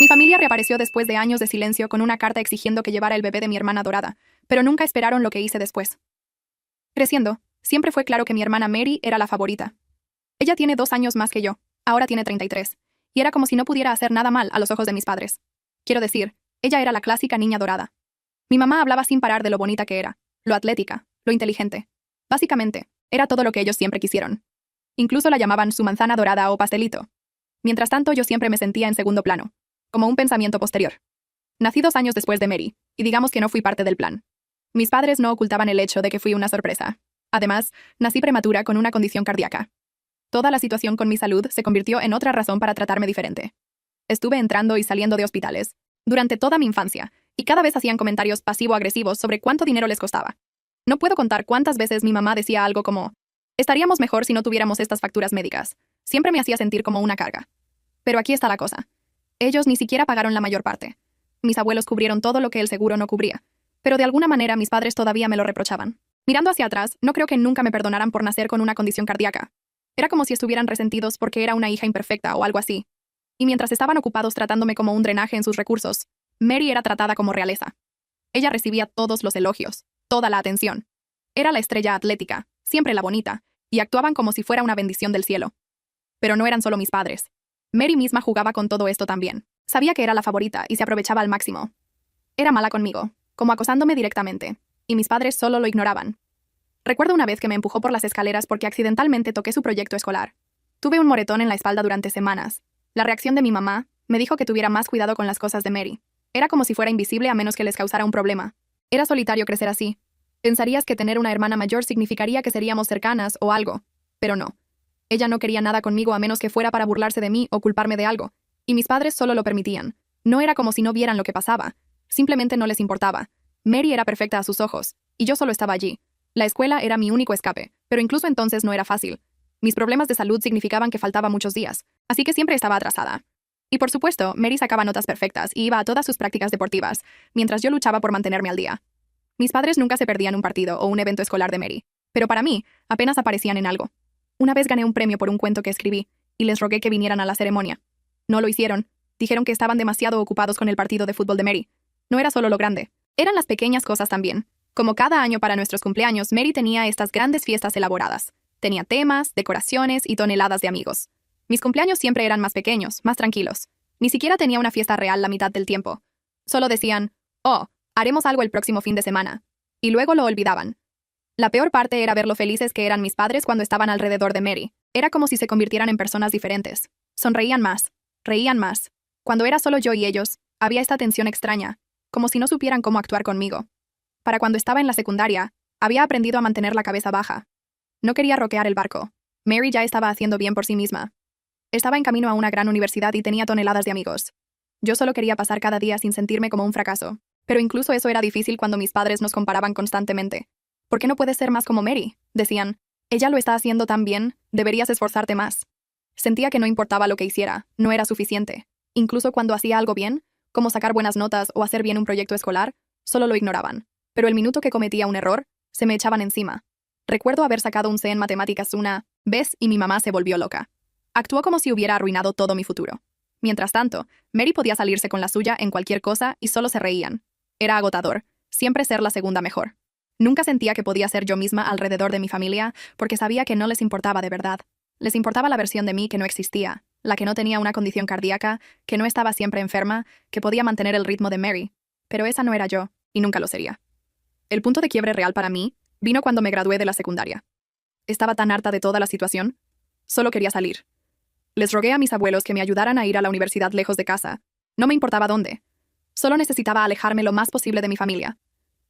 Mi familia reapareció después de años de silencio con una carta exigiendo que llevara el bebé de mi hermana adorada, pero nunca esperaron lo que hice después. Creciendo, siempre fue claro que mi hermana Mary era la favorita. Ella tiene 2 años más que yo, ahora tiene 33, y era como si no pudiera hacer nada mal a los ojos de mis padres. Quiero decir, ella era la clásica niña dorada. Mi mamá hablaba sin parar de lo bonita que era, lo atlética, lo inteligente. Básicamente, era todo lo que ellos siempre quisieron. Incluso la llamaban su manzana dorada o pastelito. Mientras tanto, yo siempre me sentía en segundo plano, como un pensamiento posterior. Nací 2 años después de Mary, y digamos que no fui parte del plan. Mis padres no ocultaban el hecho de que fui una sorpresa. Además, nací prematura con una condición cardíaca. Toda la situación con mi salud se convirtió en otra razón para tratarme diferente. Estuve entrando y saliendo de hospitales durante toda mi infancia, y cada vez hacían comentarios pasivo-agresivos sobre cuánto dinero les costaba. No puedo contar cuántas veces mi mamá decía algo como, estaríamos mejor si no tuviéramos estas facturas médicas. Siempre me hacía sentir como una carga. Pero aquí está la cosa. Ellos ni siquiera pagaron la mayor parte. Mis abuelos cubrieron todo lo que el seguro no cubría. Pero de alguna manera mis padres todavía me lo reprochaban. Mirando hacia atrás, no creo que nunca me perdonaran por nacer con una condición cardíaca. Era como si estuvieran resentidos porque era una hija imperfecta o algo así. Y mientras estaban ocupados tratándome como un drenaje en sus recursos, Mary era tratada como realeza. Ella recibía todos los elogios, toda la atención. Era la estrella atlética, siempre la bonita, y actuaban como si fuera una bendición del cielo. Pero no eran solo mis padres. Mary misma jugaba con todo esto también. Sabía que era la favorita y se aprovechaba al máximo. Era mala conmigo, como acosándome directamente, y mis padres solo lo ignoraban. Recuerdo una vez que me empujó por las escaleras porque accidentalmente toqué su proyecto escolar. Tuve un moretón en la espalda durante semanas. La reacción de mi mamá me dijo que tuviera más cuidado con las cosas de Mary. Era como si fuera invisible a menos que les causara un problema. Era solitario crecer así. Pensarías que tener una hermana mayor significaría que seríamos cercanas o algo, pero no. Ella no quería nada conmigo a menos que fuera para burlarse de mí o culparme de algo, y mis padres solo lo permitían. No era como si no vieran lo que pasaba. Simplemente no les importaba. Mary era perfecta a sus ojos, y yo solo estaba allí. La escuela era mi único escape, pero incluso entonces no era fácil. Mis problemas de salud significaban que faltaba muchos días, así que siempre estaba atrasada. Y por supuesto, Mary sacaba notas perfectas y iba a todas sus prácticas deportivas, mientras yo luchaba por mantenerme al día. Mis padres nunca se perdían un partido o un evento escolar de Mary, pero para mí, apenas aparecían en algo. Una vez gané un premio por un cuento que escribí, y les rogué que vinieran a la ceremonia. No lo hicieron. Dijeron que estaban demasiado ocupados con el partido de fútbol de Mary. No era solo lo grande. Eran las pequeñas cosas también. Como cada año para nuestros cumpleaños, Mary tenía estas grandes fiestas elaboradas. Tenía temas, decoraciones y toneladas de amigos. Mis cumpleaños siempre eran más pequeños, más tranquilos. Ni siquiera tenía una fiesta real la mitad del tiempo. Solo decían, oh, haremos algo el próximo fin de semana. Y luego lo olvidaban. La peor parte era ver lo felices que eran mis padres cuando estaban alrededor de Mary. Era como si se convirtieran en personas diferentes. Sonreían más, reían más. Cuando era solo yo y ellos, había esta tensión extraña, como si no supieran cómo actuar conmigo. Para cuando estaba en la secundaria, había aprendido a mantener la cabeza baja. No quería roquear el barco. Mary ya estaba haciendo bien por sí misma. Estaba en camino a una gran universidad y tenía toneladas de amigos. Yo solo quería pasar cada día sin sentirme como un fracaso. Pero incluso eso era difícil cuando mis padres nos comparaban constantemente. ¿Por qué no puedes ser más como Mary? Decían. Ella lo está haciendo tan bien, deberías esforzarte más. Sentía que no importaba lo que hiciera, no era suficiente. Incluso cuando hacía algo bien, como sacar buenas notas o hacer bien un proyecto escolar, solo lo ignoraban. Pero el minuto que cometía un error, se me echaban encima. Recuerdo haber sacado un C en matemáticas una vez y mi mamá se volvió loca. Actuó como si hubiera arruinado todo mi futuro. Mientras tanto, Mary podía salirse con la suya en cualquier cosa y solo se reían. Era agotador, siempre ser la segunda mejor. Nunca sentía que podía ser yo misma alrededor de mi familia porque sabía que no les importaba de verdad. Les importaba la versión de mí que no existía, la que no tenía una condición cardíaca, que no estaba siempre enferma, que podía mantener el ritmo de Mary. Pero esa no era yo, y nunca lo sería. El punto de quiebre real para mí vino cuando me gradué de la secundaria. Estaba tan harta de toda la situación. Solo quería salir. Les rogué a mis abuelos que me ayudaran a ir a la universidad lejos de casa. No me importaba dónde. Solo necesitaba alejarme lo más posible de mi familia.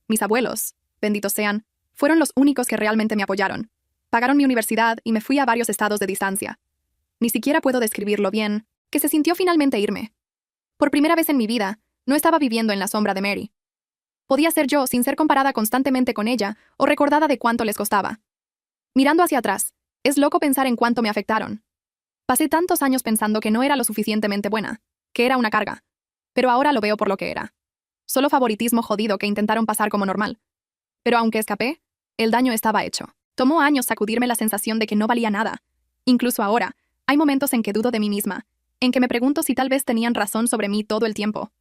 Mis abuelos, benditos sean, fueron los únicos que realmente me apoyaron. Pagaron mi universidad y me fui a varios estados de distancia. Ni siquiera puedo describirlo bien, que se sintió finalmente irme. Por primera vez en mi vida, no estaba viviendo en la sombra de Mary. Podía ser yo sin ser comparada constantemente con ella o recordada de cuánto les costaba. Mirando hacia atrás, es loco pensar en cuánto me afectaron. Pasé tantos años pensando que no era lo suficientemente buena, que era una carga. Pero ahora lo veo por lo que era. Solo favoritismo jodido que intentaron pasar como normal. Pero aunque escapé, el daño estaba hecho. Tomó años sacudirme la sensación de que no valía nada. Incluso ahora, hay momentos en que dudo de mí misma, en que me pregunto si tal vez tenían razón sobre mí todo el tiempo.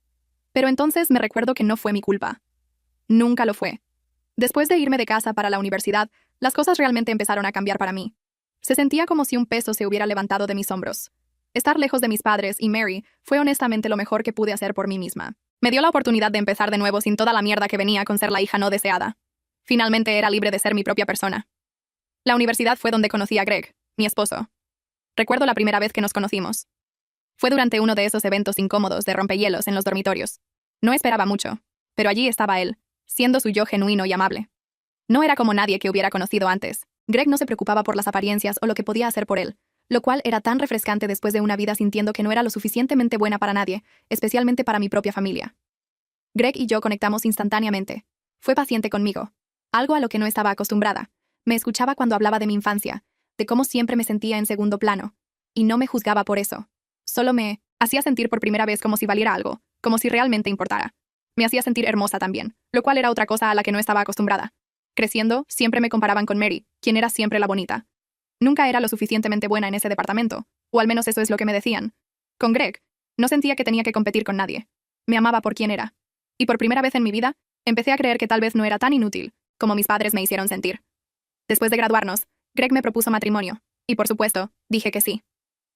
Pero entonces me recuerdo que no fue mi culpa. Nunca lo fue. Después de irme de casa para la universidad, las cosas realmente empezaron a cambiar para mí. Se sentía como si un peso se hubiera levantado de mis hombros. Estar lejos de mis padres y Mary fue honestamente lo mejor que pude hacer por mí misma. Me dio la oportunidad de empezar de nuevo sin toda la mierda que venía con ser la hija no deseada. Finalmente era libre de ser mi propia persona. La universidad fue donde conocí a Greg, mi esposo. Recuerdo la primera vez que nos conocimos. Fue durante uno de esos eventos incómodos de rompehielos en los dormitorios. No esperaba mucho, pero allí estaba él, siendo su yo genuino y amable. No era como nadie que hubiera conocido antes. Greg no se preocupaba por las apariencias o lo que podía hacer por él, lo cual era tan refrescante después de una vida sintiendo que no era lo suficientemente buena para nadie, especialmente para mi propia familia. Greg y yo conectamos instantáneamente. Fue paciente conmigo, algo a lo que no estaba acostumbrada. Me escuchaba cuando hablaba de mi infancia, de cómo siempre me sentía en segundo plano, y no me juzgaba por eso. Solo me hacía sentir por primera vez como si valiera algo, como si realmente importara. Me hacía sentir hermosa también, lo cual era otra cosa a la que no estaba acostumbrada. Creciendo, siempre me comparaban con Mary, quien era siempre la bonita. Nunca era lo suficientemente buena en ese departamento, o al menos eso es lo que me decían. Con Greg, no sentía que tenía que competir con nadie. Me amaba por quien era. Y por primera vez en mi vida, empecé a creer que tal vez no era tan inútil, como mis padres me hicieron sentir. Después de graduarnos, Greg me propuso matrimonio, y por supuesto, dije que sí.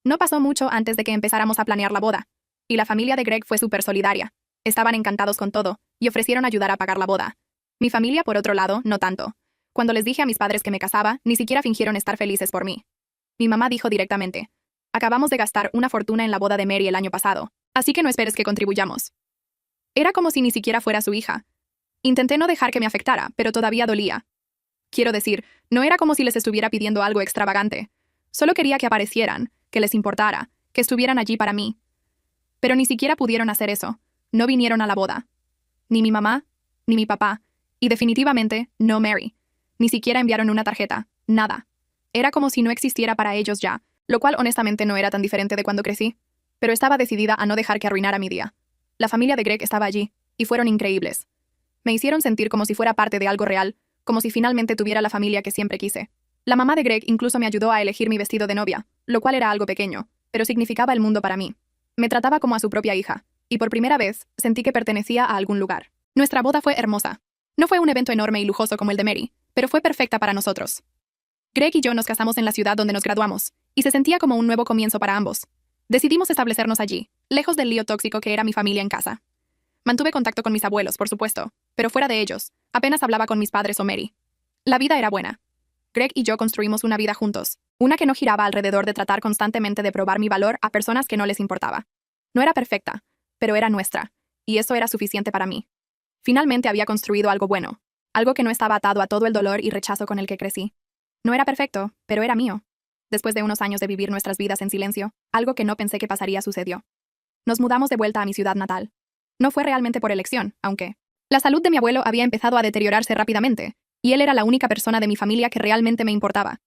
No pasó mucho antes de que empezáramos a planear la boda, y la familia de Greg fue súper solidaria. Estaban encantados con todo, y ofrecieron ayudar a pagar la boda. Mi familia, por otro lado, no tanto. Cuando les dije a mis padres que me casaba, ni siquiera fingieron estar felices por mí. Mi mamá dijo directamente: acabamos de gastar una fortuna en la boda de Mary el año pasado, así que no esperes que contribuyamos. Era como si ni siquiera fuera su hija. Intenté no dejar que me afectara, pero todavía dolía. Quiero decir, no era como si les estuviera pidiendo algo extravagante. Solo quería que aparecieran, que les importara, que estuvieran allí para mí. Pero ni siquiera pudieron hacer eso. No vinieron a la boda. Ni mi mamá, ni mi papá, y definitivamente no Mary. Ni siquiera enviaron una tarjeta, nada. Era como si no existiera para ellos ya, lo cual honestamente no era tan diferente de cuando crecí. Pero estaba decidida a no dejar que arruinara mi día. La familia de Greg estaba allí, y fueron increíbles. Me hicieron sentir como si fuera parte de algo real, como si finalmente tuviera la familia que siempre quise. La mamá de Greg incluso me ayudó a elegir mi vestido de novia, lo cual era algo pequeño, pero significaba el mundo para mí. Me trataba como a su propia hija, y por primera vez sentí que pertenecía a algún lugar. Nuestra boda fue hermosa. No fue un evento enorme y lujoso como el de Mary, pero fue perfecta para nosotros. Greg y yo nos casamos en la ciudad donde nos graduamos, y se sentía como un nuevo comienzo para ambos. Decidimos establecernos allí, lejos del lío tóxico que era mi familia en casa. Mantuve contacto con mis abuelos, por supuesto, pero fuera de ellos, apenas hablaba con mis padres o Mary. La vida era buena. Greg y yo construimos una vida juntos, una que no giraba alrededor de tratar constantemente de probar mi valor a personas que no les importaba. No era perfecta, pero era nuestra, y eso era suficiente para mí. Finalmente había construido algo bueno, algo que no estaba atado a todo el dolor y rechazo con el que crecí. No era perfecto, pero era mío. Después de unos años de vivir nuestras vidas en silencio, algo que no pensé que pasaría sucedió. Nos mudamos de vuelta a mi ciudad natal. No fue realmente por elección, aunque la salud de mi abuelo había empezado a deteriorarse rápidamente, y él era la única persona de mi familia que realmente me importaba.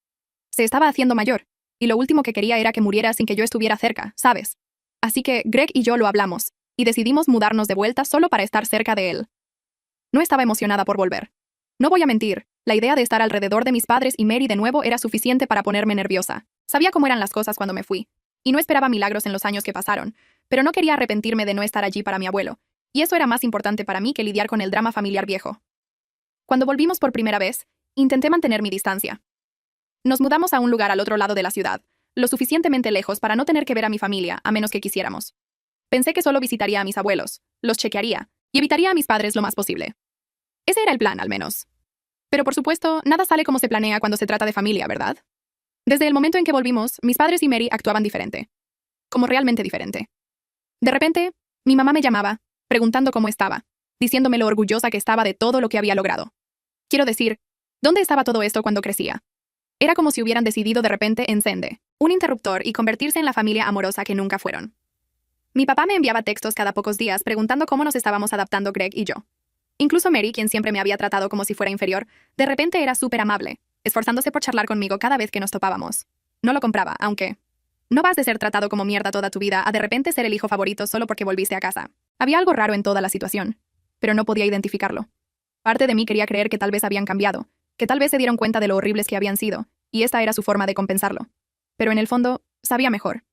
Se estaba haciendo mayor, y lo último que quería era que muriera sin que yo estuviera cerca, ¿sabes? Así que Greg y yo lo hablamos, y decidimos mudarnos de vuelta solo para estar cerca de él. No estaba emocionada por volver. No voy a mentir, la idea de estar alrededor de mis padres y Mary de nuevo era suficiente para ponerme nerviosa. Sabía cómo eran las cosas cuando me fui, y no esperaba milagros en los años que pasaron, pero no quería arrepentirme de no estar allí para mi abuelo, y eso era más importante para mí que lidiar con el drama familiar viejo. Cuando volvimos por primera vez, intenté mantener mi distancia. Nos mudamos a un lugar al otro lado de la ciudad, lo suficientemente lejos para no tener que ver a mi familia, a menos que quisiéramos. Pensé que solo visitaría a mis abuelos, los chequearía, y evitaría a mis padres lo más posible. Ese era el plan, al menos. Pero por supuesto, nada sale como se planea cuando se trata de familia, ¿verdad? Desde el momento en que volvimos, mis padres y Mary actuaban diferente. Como realmente diferente. De repente, mi mamá me llamaba, preguntando cómo estaba, diciéndome lo orgullosa que estaba de todo lo que había logrado. Quiero decir, ¿dónde estaba todo esto cuando crecía? Era como si hubieran decidido de repente encender un interruptor y convertirse en la familia amorosa que nunca fueron. Mi papá me enviaba textos cada pocos días preguntando cómo nos estábamos adaptando Greg y yo. Incluso Mary, quien siempre me había tratado como si fuera inferior, de repente era súper amable, esforzándose por charlar conmigo cada vez que nos topábamos. No lo compraba, aunque no vas de ser tratado como mierda toda tu vida a de repente ser el hijo favorito solo porque volviste a casa. Había algo raro en toda la situación, pero no podía identificarlo. Parte de mí quería creer que tal vez habían cambiado, que tal vez se dieron cuenta de lo horribles que habían sido, y esta era su forma de compensarlo. Pero en el fondo, sabía mejor.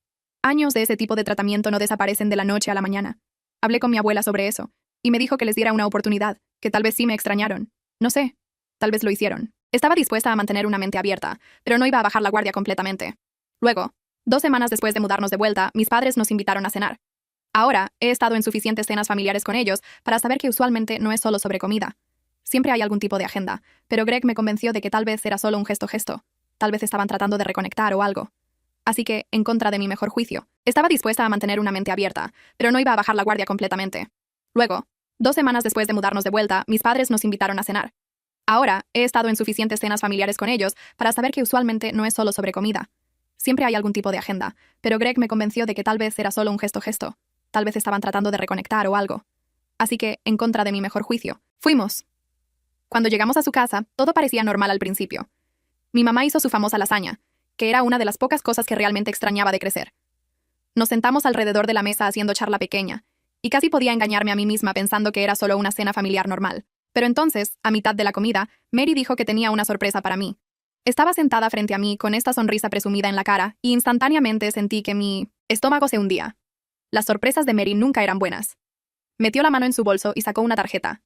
Años de ese tipo de tratamiento no desaparecen de la noche a la mañana. Hablé con mi abuela sobre eso, y me dijo que les diera una oportunidad, que tal vez sí me extrañaron. No sé, tal vez lo hicieron. Estaba dispuesta a mantener una mente abierta, pero no iba a bajar la guardia completamente. Luego, 2 semanas después de mudarnos de vuelta, mis padres nos invitaron a cenar. Ahora, he estado en suficientes cenas familiares con ellos para saber que usualmente no es solo sobre comida. Siempre hay algún tipo de agenda, pero Greg me convenció de que tal vez era solo un gesto. Tal vez estaban tratando de reconectar o algo. Así que, en contra de mi mejor juicio, estaba dispuesta a mantener una mente abierta, pero no iba a bajar la guardia completamente. Luego, 2 semanas después de mudarnos de vuelta, mis padres nos invitaron a cenar. Ahora, he estado en suficientes cenas familiares con ellos para saber que usualmente no es solo sobre comida. Siempre hay algún tipo de agenda, pero Greg me convenció de que tal vez era solo un gesto. Tal vez estaban tratando de reconectar o algo. Así que, en contra de mi mejor juicio, fuimos. Cuando llegamos a su casa, todo parecía normal al principio. Mi mamá hizo su famosa lasaña, que era una de las pocas cosas que realmente extrañaba de crecer. Nos sentamos alrededor de la mesa haciendo charla pequeña, y casi podía engañarme a mí misma pensando que era solo una cena familiar normal. Pero entonces, a mitad de la comida, Mary dijo que tenía una sorpresa para mí. Estaba sentada frente a mí con esta sonrisa presumida en la cara, y instantáneamente sentí que mi estómago se hundía. Las sorpresas de Mary nunca eran buenas. Metió la mano en su bolso y sacó una tarjeta.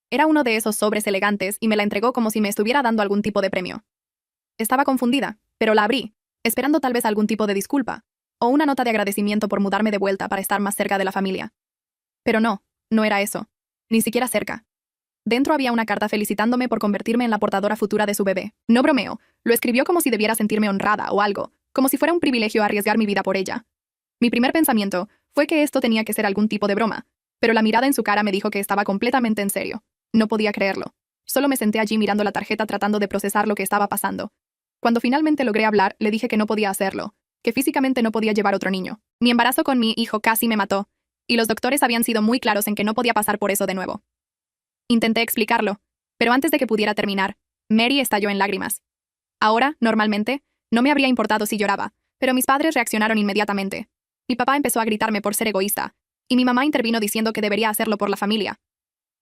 Era uno de esos sobres elegantes y me la entregó como si me estuviera dando algún tipo de premio. Estaba confundida, pero la abrí, esperando tal vez algún tipo de disculpa, o una nota de agradecimiento por mudarme de vuelta para estar más cerca de la familia. Pero no, no era eso. Ni siquiera cerca. Dentro había una carta felicitándome por convertirme en la portadora futura de su bebé. No bromeo, lo escribió como si debiera sentirme honrada o algo, como si fuera un privilegio arriesgar mi vida por ella. Mi primer pensamiento fue que esto tenía que ser algún tipo de broma, pero la mirada en su cara me dijo que estaba completamente en serio. No podía creerlo. Solo me senté allí mirando la tarjeta tratando de procesar lo que estaba pasando. Cuando finalmente logré hablar, le dije que no podía hacerlo, que físicamente no podía llevar otro niño. Mi embarazo con mi hijo casi me mató, y los doctores habían sido muy claros en que no podía pasar por eso de nuevo. Intenté explicarlo, pero antes de que pudiera terminar, Mary estalló en lágrimas. Ahora, normalmente, no me habría importado si lloraba, pero mis padres reaccionaron inmediatamente. Mi papá empezó a gritarme por ser egoísta, y mi mamá intervino diciendo que debería hacerlo por la familia.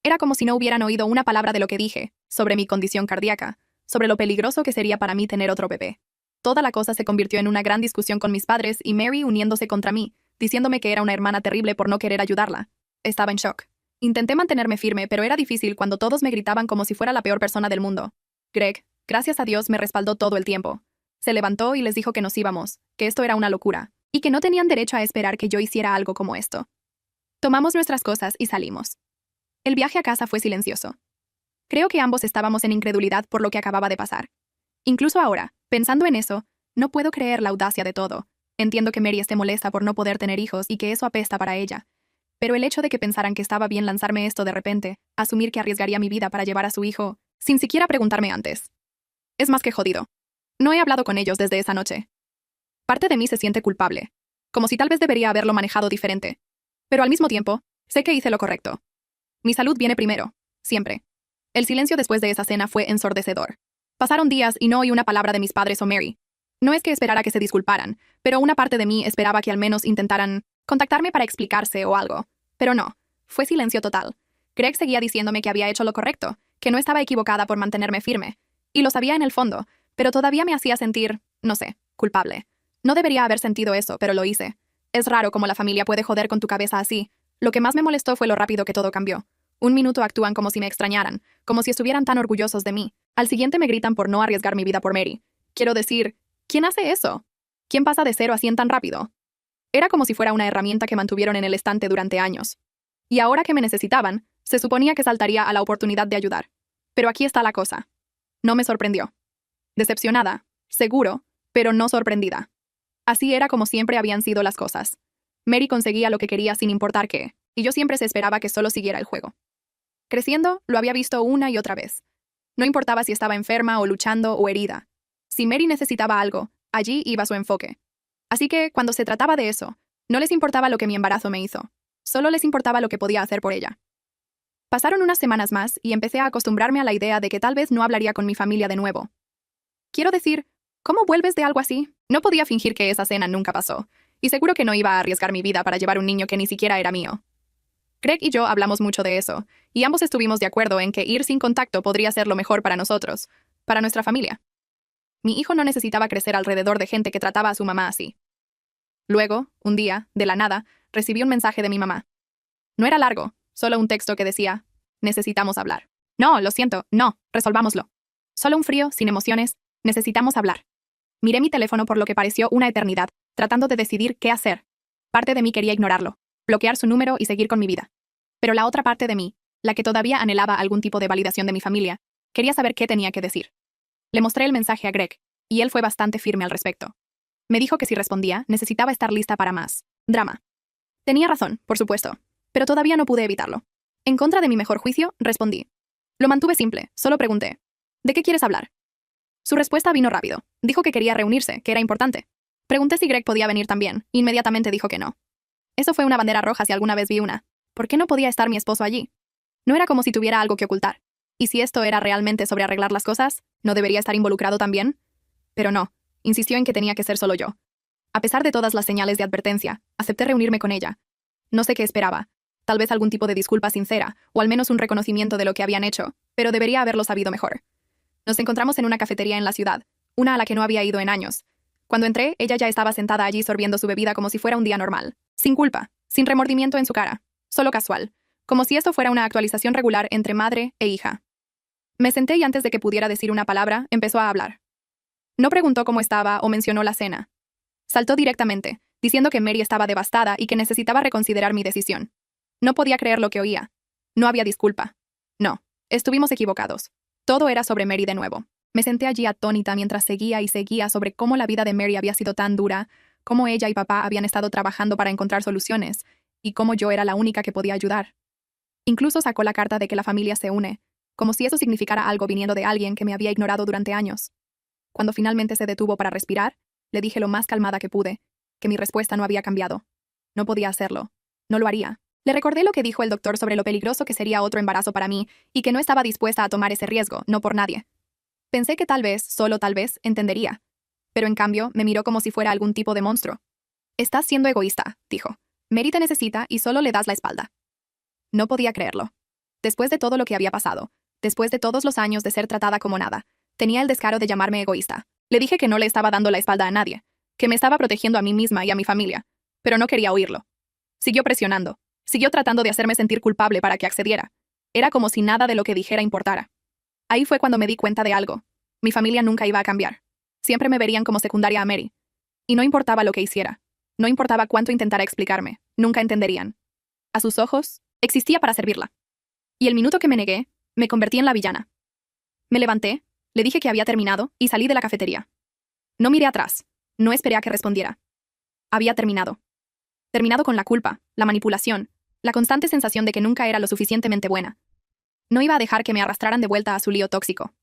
Era como si no hubieran oído una palabra de lo que dije, sobre mi condición cardíaca, sobre lo peligroso que sería para mí tener otro bebé. Toda la cosa se convirtió en una gran discusión con mis padres y Mary uniéndose contra mí, diciéndome que era una hermana terrible por no querer ayudarla. Estaba en shock. Intenté mantenerme firme, pero era difícil cuando todos me gritaban como si fuera la peor persona del mundo. Greg, gracias a Dios, me respaldó todo el tiempo. Se levantó y les dijo que nos íbamos, que esto era una locura, y que no tenían derecho a esperar que yo hiciera algo como esto. Tomamos nuestras cosas y salimos. El viaje a casa fue silencioso. Creo que ambos estábamos en incredulidad por lo que acababa de pasar. Incluso ahora, pensando en eso, no puedo creer la audacia de todo. Entiendo que Mary esté molesta por no poder tener hijos y que eso apesta para ella. Pero el hecho de que pensaran que estaba bien lanzarme esto de repente, asumir que arriesgaría mi vida para llevar a su hijo, sin siquiera preguntarme antes. Es más que jodido. No he hablado con ellos desde esa noche. Parte de mí se siente culpable, como si tal vez debería haberlo manejado diferente. Pero al mismo tiempo, sé que hice lo correcto. Mi salud viene primero, siempre. El silencio después de esa cena fue ensordecedor. Pasaron días y no oí una palabra de mis padres o Mary. No es que esperara que se disculparan, pero una parte de mí esperaba que al menos intentaran contactarme para explicarse o algo. Pero no, fue silencio total. Greg seguía diciéndome que había hecho lo correcto, que no estaba equivocada por mantenerme firme. Y lo sabía en el fondo, pero todavía me hacía sentir, no sé, culpable. No debería haber sentido eso, pero lo hice. Es raro cómo la familia puede joder con tu cabeza así. Lo que más me molestó fue lo rápido que todo cambió. Un minuto actúan como si me extrañaran, como si estuvieran tan orgullosos de mí. Al siguiente me gritan por no arriesgar mi vida por Mary. Quiero decir, ¿quién hace eso? ¿Quién pasa de 0 a 100 tan rápido? Era como si fuera una herramienta que mantuvieron en el estante durante años. Y ahora que me necesitaban, se suponía que saltaría a la oportunidad de ayudar. Pero aquí está la cosa. No me sorprendió. Decepcionada, seguro, pero no sorprendida. Así era como siempre habían sido las cosas. Mary conseguía lo que quería sin importar qué, y yo siempre se esperaba que solo siguiera el juego. Creciendo, lo había visto una y otra vez. No importaba si estaba enferma o luchando o herida. Si Mary necesitaba algo, allí iba su enfoque. Así que, cuando se trataba de eso, no les importaba lo que mi embarazo me hizo. Solo les importaba lo que podía hacer por ella. Pasaron unas semanas más y empecé a acostumbrarme a la idea de que tal vez no hablaría con mi familia de nuevo. Quiero decir, ¿cómo vuelves de algo así? No podía fingir que esa cena nunca pasó, y seguro que no iba a arriesgar mi vida para llevar un niño que ni siquiera era mío. Greg y yo hablamos mucho de eso, y ambos estuvimos de acuerdo en que ir sin contacto podría ser lo mejor para nosotros, para nuestra familia. Mi hijo no necesitaba crecer alrededor de gente que trataba a su mamá así. Luego, un día, de la nada, recibí un mensaje de mi mamá. No era largo, solo un texto que decía: necesitamos hablar. No, lo siento, no, resolvámoslo. Solo un frío, sin emociones, necesitamos hablar. Miré mi teléfono por lo que pareció una eternidad, tratando de decidir qué hacer. Parte de mí quería ignorarlo, bloquear su número y seguir con mi vida. Pero la otra parte de mí, la que todavía anhelaba algún tipo de validación de mi familia, quería saber qué tenía que decir. Le mostré el mensaje a Greg, y él fue bastante firme al respecto. Me dijo que si respondía, necesitaba estar lista para más drama. Tenía razón, por supuesto, pero todavía no pude evitarlo. En contra de mi mejor juicio, respondí. Lo mantuve simple, solo pregunté: ¿de qué quieres hablar? Su respuesta vino rápido. Dijo que quería reunirse, que era importante. Pregunté si Greg podía venir también. Inmediatamente dijo que no. Eso fue una bandera roja si alguna vez vi una. ¿Por qué no podía estar mi esposo allí? No era como si tuviera algo que ocultar. Y si esto era realmente sobre arreglar las cosas, ¿no debería estar involucrado también? Pero no. Insistió en que tenía que ser solo yo. A pesar de todas las señales de advertencia, acepté reunirme con ella. No sé qué esperaba. Tal vez algún tipo de disculpa sincera, o al menos un reconocimiento de lo que habían hecho, pero debería haberlo sabido mejor. Nos encontramos en una cafetería en la ciudad, una a la que no había ido en años. Cuando entré, ella ya estaba sentada allí sorbiendo su bebida como si fuera un día normal. Sin culpa, sin remordimiento en su cara. Solo casual. Como si esto fuera una actualización regular entre madre e hija. Me senté y antes de que pudiera decir una palabra, empezó a hablar. No preguntó cómo estaba o mencionó la cena. Saltó directamente, diciendo que Mary estaba devastada y que necesitaba reconsiderar mi decisión. No podía creer lo que oía. No había disculpa. No, estuvimos equivocados. Todo era sobre Mary de nuevo. Me senté allí atónita mientras seguía y seguía sobre cómo la vida de Mary había sido tan dura, cómo ella y papá habían estado trabajando para encontrar soluciones, y cómo yo era la única que podía ayudar. Incluso sacó la carta de que la familia se une, como si eso significara algo viniendo de alguien que me había ignorado durante años. Cuando finalmente se detuvo para respirar, le dije lo más calmada que pude, que mi respuesta no había cambiado. No podía hacerlo. No lo haría. Le recordé lo que dijo el doctor sobre lo peligroso que sería otro embarazo para mí y que no estaba dispuesta a tomar ese riesgo, no por nadie. Pensé que tal vez, solo tal vez, entendería. Pero en cambio, me miró como si fuera algún tipo de monstruo. Estás siendo egoísta, dijo. Mary te necesita y solo le das la espalda. No podía creerlo. Después de todo lo que había pasado, después de todos los años de ser tratada como nada, tenía el descaro de llamarme egoísta. Le dije que no le estaba dando la espalda a nadie, que me estaba protegiendo a mí misma y a mi familia, pero no quería oírlo. Siguió presionando, siguió tratando de hacerme sentir culpable para que accediera. Era como si nada de lo que dijera importara. Ahí fue cuando me di cuenta de algo. Mi familia nunca iba a cambiar. Siempre me verían como secundaria a Mary. Y no importaba lo que hiciera. No importaba cuánto intentara explicarme. Nunca entenderían. A sus ojos, existía para servirla. Y el minuto que me negué, me convertí en la villana. Me levanté, le dije que había terminado y salí de la cafetería. No miré atrás. No esperé a que respondiera. Había terminado. Terminado con la culpa, la manipulación, la constante sensación de que nunca era lo suficientemente buena. No iba a dejar que me arrastraran de vuelta a su lío tóxico.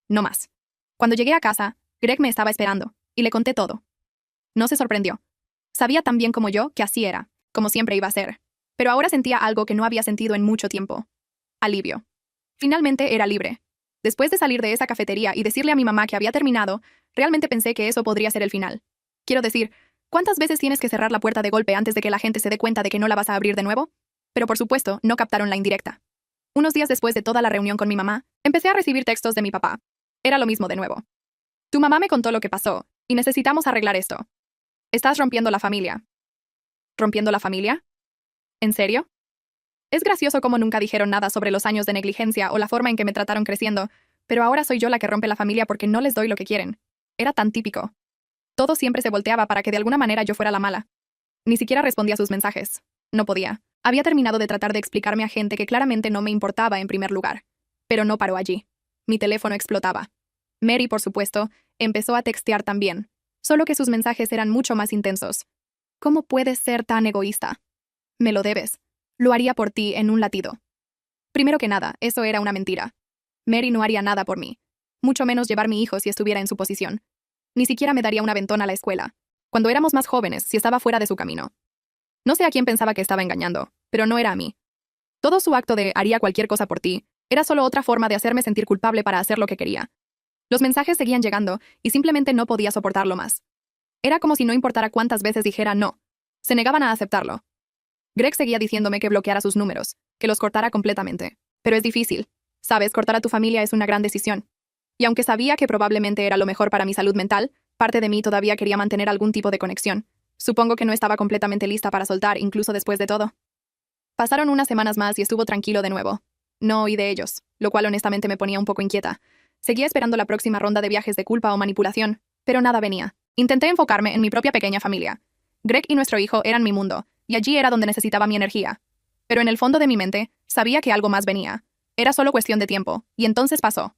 No más. Cuando llegué a casa, Greg me estaba esperando, y le conté todo. No se sorprendió. Sabía tan bien como yo que así era, como siempre iba a ser. Pero ahora sentía algo que no había sentido en mucho tiempo. Alivio. Finalmente era libre. Después de salir de esa cafetería y decirle a mi mamá que había terminado, realmente pensé que eso podría ser el final. Quiero decir, ¿cuántas veces tienes que cerrar la puerta de golpe antes de que la gente se dé cuenta de que no la vas a abrir de nuevo? Pero por supuesto, no captaron la indirecta. Unos días después de toda la reunión con mi mamá, empecé a recibir textos de mi papá. Era lo mismo de nuevo. Tu mamá me contó lo que pasó, y necesitamos arreglar esto. Estás rompiendo la familia. ¿Rompiendo la familia? ¿En serio? Es gracioso cómo nunca dijeron nada sobre los años de negligencia o la forma en que me trataron creciendo, pero ahora soy yo la que rompe la familia porque no les doy lo que quieren. Era tan típico. Todo siempre se volteaba para que de alguna manera yo fuera la mala. Ni siquiera respondía a sus mensajes. No podía. Había terminado de tratar de explicarme a gente que claramente no me importaba en primer lugar. Pero no paró allí. Mi teléfono explotaba. Mary, por supuesto, empezó a textear también, solo que sus mensajes eran mucho más intensos. ¿Cómo puedes ser tan egoísta? Me lo debes. Lo haría por ti en un latido. Primero que nada, eso era una mentira. Mary no haría nada por mí. Mucho menos llevar mi hijo si estuviera en su posición. Ni siquiera me daría un aventón a la escuela. Cuando éramos más jóvenes, si estaba fuera de su camino. No sé a quién pensaba que estaba engañando, pero no era a mí. Todo su acto de haría cualquier cosa por ti era solo otra forma de hacerme sentir culpable para hacer lo que quería. Los mensajes seguían llegando y simplemente no podía soportarlo más. Era como si no importara cuántas veces dijera no. Se negaban a aceptarlo. Greg seguía diciéndome que bloqueara sus números, que los cortara completamente. Pero es difícil. Sabes, cortar a tu familia es una gran decisión. Y aunque sabía que probablemente era lo mejor para mi salud mental, parte de mí todavía quería mantener algún tipo de conexión. Supongo que no estaba completamente lista para soltar, incluso después de todo. Pasaron unas semanas más y estuvo tranquilo de nuevo. No oí de ellos, lo cual honestamente me ponía un poco inquieta. Seguía esperando la próxima ronda de viajes de culpa o manipulación, pero nada venía. Intenté enfocarme en mi propia pequeña familia. Greg y nuestro hijo eran mi mundo, y allí era donde necesitaba mi energía. Pero en el fondo de mi mente, sabía que algo más venía. Era solo cuestión de tiempo, y entonces pasó.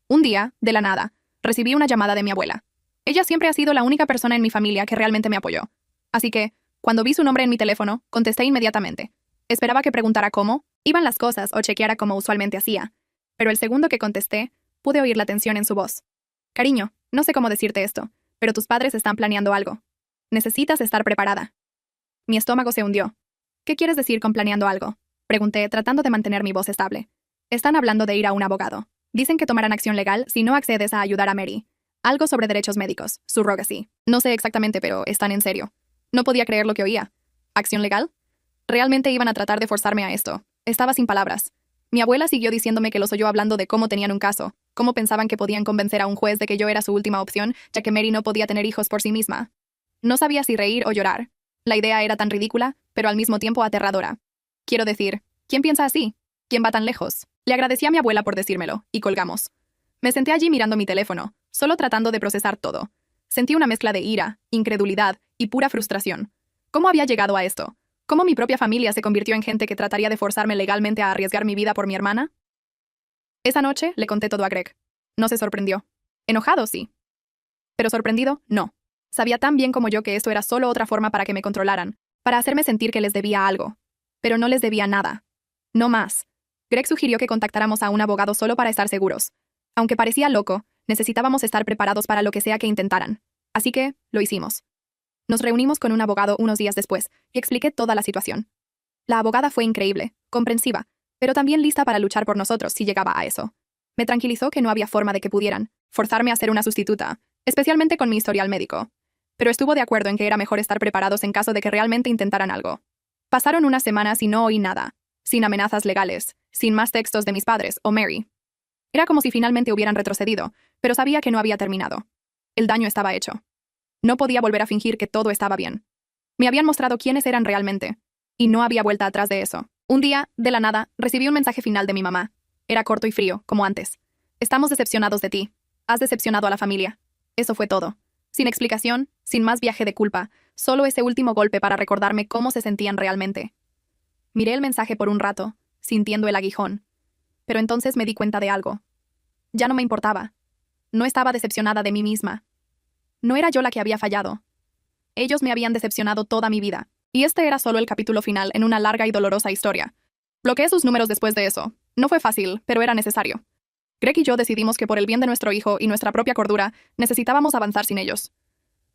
Un día, de la nada, recibí una llamada de mi abuela. Ella siempre ha sido la única persona en mi familia que realmente me apoyó. Así que, cuando vi su nombre en mi teléfono, contesté inmediatamente. Esperaba que preguntara cómo iban las cosas o chequeara como usualmente hacía. Pero el segundo que contesté, pude oír la tensión en su voz. Cariño, no sé cómo decirte esto, pero tus padres están planeando algo. Necesitas estar preparada. Mi estómago se hundió. ¿Qué quieres decir con planeando algo? Pregunté, tratando de mantener mi voz estable. Están hablando de ir a un abogado. Dicen que tomarán acción legal si no accedes a ayudar a Mary. Algo sobre derechos médicos, surrogacy. No sé exactamente, pero están en serio. No podía creer lo que oía. ¿Acción legal? Realmente iban a tratar de forzarme a esto. Estaba sin palabras. Mi abuela siguió diciéndome que los oyó hablando de cómo tenían un caso, cómo pensaban que podían convencer a un juez de que yo era su última opción, ya que Mary no podía tener hijos por sí misma. No sabía si reír o llorar. La idea era tan ridícula, pero al mismo tiempo aterradora. Quiero decir, ¿quién piensa así? ¿Quién va tan lejos? Le agradecí a mi abuela por decírmelo, y colgamos. Me senté allí mirando mi teléfono, solo tratando de procesar todo. Sentí una mezcla de ira, incredulidad y pura frustración. ¿Cómo había llegado a esto? ¿Cómo mi propia familia se convirtió en gente que trataría de forzarme legalmente a arriesgar mi vida por mi hermana? Esa noche le conté todo a Greg. No se sorprendió. Enojado, sí. Pero sorprendido, no. Sabía tan bien como yo que esto era solo otra forma para que me controlaran, para hacerme sentir que les debía algo. Pero no les debía nada. No más. Greg sugirió que contactáramos a un abogado solo para estar seguros. Aunque parecía loco, necesitábamos estar preparados para lo que sea que intentaran. Así que, lo hicimos. Nos reunimos con un abogado unos días después y expliqué toda la situación. La abogada fue increíble, comprensiva, pero también lista para luchar por nosotros si llegaba a eso. Me tranquilizó que no había forma de que pudieran forzarme a ser una sustituta, especialmente con mi historial médico. Pero estuvo de acuerdo en que era mejor estar preparados en caso de que realmente intentaran algo. Pasaron unas semanas y no oí nada, sin amenazas legales, sin más textos de mis padres o Mary. Era como si finalmente hubieran retrocedido, pero sabía que no había terminado. El daño estaba hecho. No podía volver a fingir que todo estaba bien. Me habían mostrado quiénes eran realmente, y no había vuelta atrás de eso. Un día, de la nada, recibí un mensaje final de mi mamá. Era corto y frío, como antes. Estamos decepcionados de ti. Has decepcionado a la familia. Eso fue todo. Sin explicación, sin más viaje de culpa, solo ese último golpe para recordarme cómo se sentían realmente. Miré el mensaje por un rato, sintiendo el aguijón. Pero entonces me di cuenta de algo. Ya no me importaba. No estaba decepcionada de mí misma. No era yo la que había fallado. Ellos me habían decepcionado toda mi vida, y este era solo el capítulo final en una larga y dolorosa historia. Bloqueé sus números después de eso. No fue fácil, pero era necesario. Greg y yo decidimos que por el bien de nuestro hijo y nuestra propia cordura, necesitábamos avanzar sin ellos.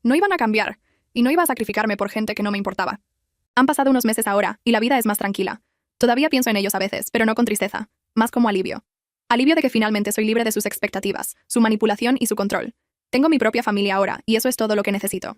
No iban a cambiar, y no iba a sacrificarme por gente que no me importaba. Han pasado unos meses ahora, y la vida es más tranquila. Todavía pienso en ellos a veces, pero no con tristeza, más como alivio. Alivio de que finalmente soy libre de sus expectativas, su manipulación y su control. Tengo mi propia familia ahora, y eso es todo lo que necesito.